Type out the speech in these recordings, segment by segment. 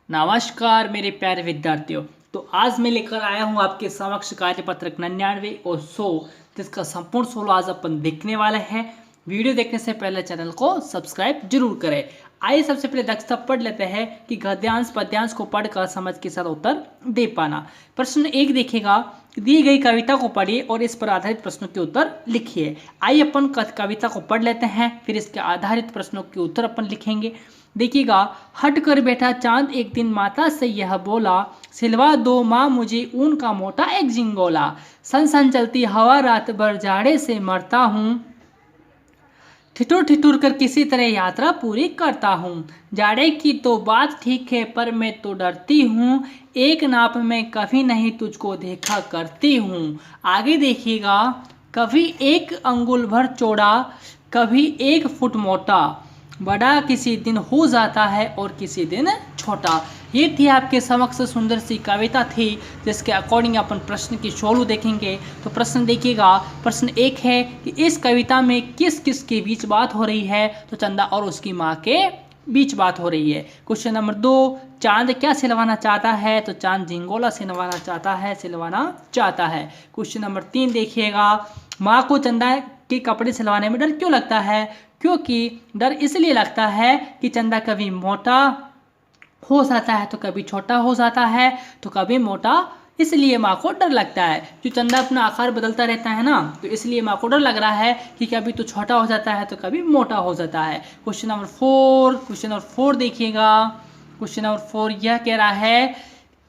नमस्कार मेरे प्यारे विद्यार्थियों। तो आज मैं लेकर आया हूँ आपके समक्ष कार्यपत्रक 99 और 100 जिसका संपूर्ण सोलो आज अपन देखने वाले हैं। वीडियो देखने से पहले चैनल को सब्सक्राइब जरूर करें। आइए सबसे पहले दक्षता पढ़ लेते हैं कि गद्यांश पद्यांश को पढ़कर समझ के साथ उत्तर दे पाना। प्रश्न 1 देखिएगा, दी गई कविता को पढ़िए और इस पर आधारित प्रश्नों के उत्तर लिखिए। आइए अपन कविता को पढ़ लेते हैं, फिर इसके आधारित प्रश्नों के उत्तर अपन लिखेंगे। देखिएगा, हट कर बैठा चांद एक दिन माता से यह बोला, सिलवा दो माँ मुझे ऊन का मोटा एक जिंगोला। सन सन चलती हवा रात भर जाड़े से मरता हूँ, ठिठुर ठिठुर कर किसी तरह यात्रा पूरी करता हूँ। जाड़े की तो बात ठीक है पर मैं तो डरती हूँ, एक नाप में कभी नहीं तुझको देखा करती हूँ। आगे देखिएगा, कभी 1 अंगुल भर चौड़ा कभी 1 फुट मोटा, बड़ा किसी दिन हो जाता है और किसी दिन छोटा। ये थी आपके समक्ष सुंदर सी कविता थी जिसके अकॉर्डिंग अपन प्रश्न की सोलू देखेंगे। तो प्रश्न देखिएगा, प्रश्न 1 है कि इस कविता में किस किस के बीच बात हो रही है, तो चंदा और उसकी माँ के बीच बात हो रही है। क्वेश्चन नंबर 2, चांद क्या सिलवाना चाहता है, तो चांद झिंगोला सिलवाना चाहता है। क्वेश्चन नंबर 3 देखिएगा, माँ को चंदा के कपड़े सिलवाने में डर क्यों लगता है, क्योंकि डर इसलिए लगता है कि चंदा कभी मोटा हो जाता है तो कभी छोटा हो जाता है, तो कभी मोटा, इसलिए माँ को डर लगता है। जो चंदा अपना आकार बदलता रहता है ना, तो इसलिए माँ को डर लग रहा है कि कभी तो छोटा हो जाता है तो कभी मोटा हो जाता है। क्वेश्चन नंबर 4 देखिएगा। क्वेश्चन नंबर 4 यह कह रहा है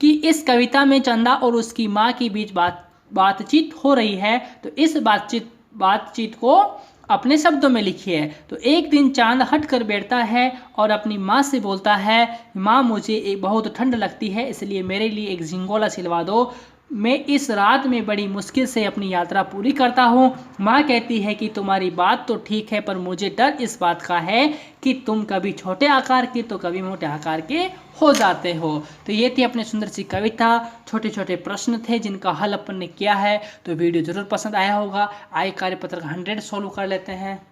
कि इस कविता में चंदा और उसकी माँ के बीच बातचीत हो रही है, तो इस बातचीत को अपने शब्दों में लिखिए। तो एक दिन चांद हट कर बैठता है और अपनी माँ से बोलता है, माँ मुझे एक बहुत ठंड लगती है इसलिए मेरे लिए एक झिंगोला सिलवा दो, मैं इस रात में बड़ी मुश्किल से अपनी यात्रा पूरी करता हूँ। माँ कहती है कि तुम्हारी बात तो ठीक है पर मुझे डर इस बात का है कि तुम कभी छोटे आकार के तो कभी मोटे आकार के हो जाते हो। तो ये थी अपनी सुंदर सी कविता, छोटे छोटे प्रश्न थे जिनका हल अपन ने किया है। तो वीडियो जरूर पसंद आया होगा। आइए कार्यपत्रक 100 सॉल्व कर लेते हैं।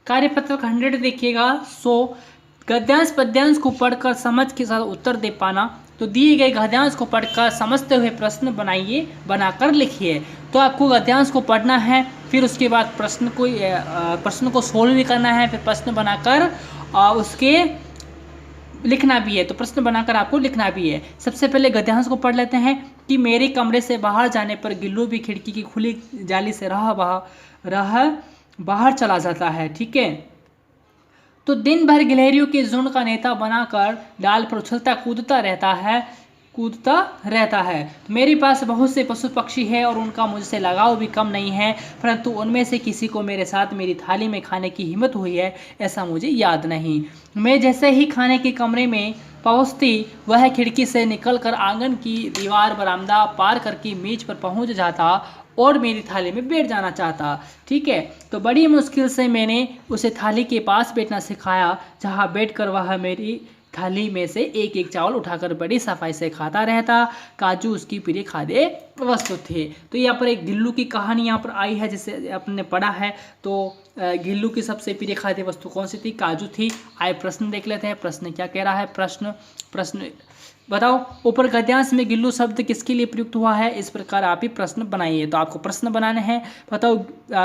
कार्यपत्रक 100 देखिएगा। 100 गद्यांश पद्यांश को पढ़कर समझ के साथ उत्तर दे पाना। तो दिए गए गद्यांश को पढ़कर समझते हुए प्रश्न बनाकर लिखिए। तो आपको गद्यांश को पढ़ना है, फिर उसके बाद प्रश्न को सोल्व भी करना है, फिर प्रश्न बनाकर उसके लिखना भी है। तो प्रश्न बनाकर आपको लिखना भी है। सबसे पहले गद्यांश को पढ़ लेते हैं कि मेरे कमरे से बाहर जाने पर गिल्लू भी खिड़की की खुली जाली से बाहर चला जाता है। ठीक है, तो दिन भर गिलहरियों के झुंड का नेता बनाकर डाल पर उछलता कूदता रहता है। मेरे पास बहुत से पशु पक्षी हैं और उनका मुझसे लगाव भी कम नहीं है, परंतु उनमें से किसी को मेरे साथ मेरी थाली में खाने की हिम्मत हुई है ऐसा मुझे याद नहीं। मैं जैसे ही खाने के कमरे में पहुंचती, वह खिड़की से निकलकर आंगन की दीवार बरामदा पार करके मेज पर पहुंच जाता और मेरी थाली में बैठ जाना चाहता। ठीक है, तो बड़ी मुश्किल से मैंने उसे थाली के पास बैठना सिखाया, जहाँ बैठकर वह मेरी थाली में से एक एक चावल उठाकर बड़ी सफाई से खाता रहता। काजू उसकी प्रिय खाद्य वस्तु थे। तो यहाँ पर एक गिल्लू की कहानी यहाँ पर आई है जिसे आपने पढ़ा है। तो गिल्लू की सबसे प्रिय खाद्य वस्तु कौन सी थी? काजू थी। आइए प्रश्न देख लेते हैं। प्रश्न क्या कह रहा है? प्रश्न बताओ, ऊपर गद्यांश में गिल्लू शब्द किसके लिए प्रयुक्त हुआ है? इस प्रकार आप ही प्रश्न बनाइए। तो आपको प्रश्न बनाने हैं। बताओ,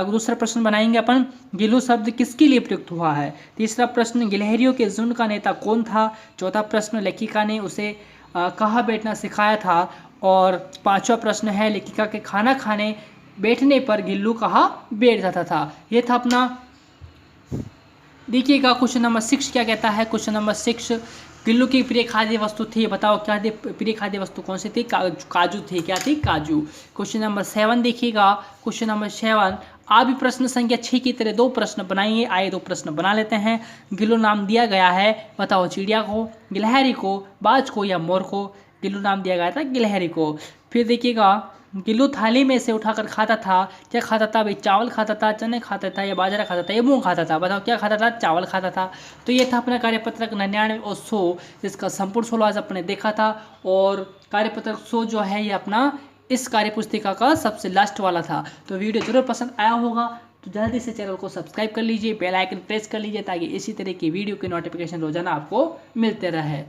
दूसरा प्रश्न बनाएंगे अपन, गिल्लू शब्द किसके लिए प्रयुक्त हुआ है? तीसरा प्रश्न, गिलहरियों के झुंड का नेता कौन था? चौथा प्रश्न, लेखिका ने उसे कहाँ बैठना सिखाया था? और पांचवा प्रश्न है, लेखिका के खाना खाने बैठने पर गिल्लू कहाँ बैठ जाता था? ये था अपना। देखिएगा क्वेश्चन नंबर 6 क्या कहता है। क्वेश्चन नंबर 6, गिल्लू की प्रिय खाद्य वस्तु थी। बताओ क्या थी प्रिय खाद्य वस्तु? कौन सी थी? काजू थी। क्या थी? काजू। क्वेश्चन नंबर 7 देखिएगा। क्वेश्चन नंबर 7, आप भी प्रश्न संख्या 6 की तरह 2 प्रश्न बनाइए। आइए 2 प्रश्न बना लेते हैं। गिल्लू नाम दिया गया है, बताओ चिड़िया को, गिलहरी को, बाज को या मोर को? गिल्लू नाम दिया गया था गिलहरी को। फिर देखिएगा, गिल्लू थाली में से उठाकर खाता था। क्या खाता था भाई? चावल खाता था, चने खाता था, या बाजरा खाता था, या मूंग खाता था? बताओ क्या खाता था? चावल खाता था। तो ये था अपना कार्यपत्रक 99 और 100 जिसका संपूर्ण सोलो आज अपने देखा था। और कार्यपत्रक 100 जो है ये अपना इस कार्यपुस्तिका का सबसे लास्ट वाला था। तो वीडियो जरूर पसंद आया होगा। तो जल्दी से चैनल को सब्सक्राइब कर लीजिए, बेल आइकन प्रेस कर लीजिए ताकि इसी तरह की वीडियो की नोटिफिकेशन रोजाना आपको मिलते रहे।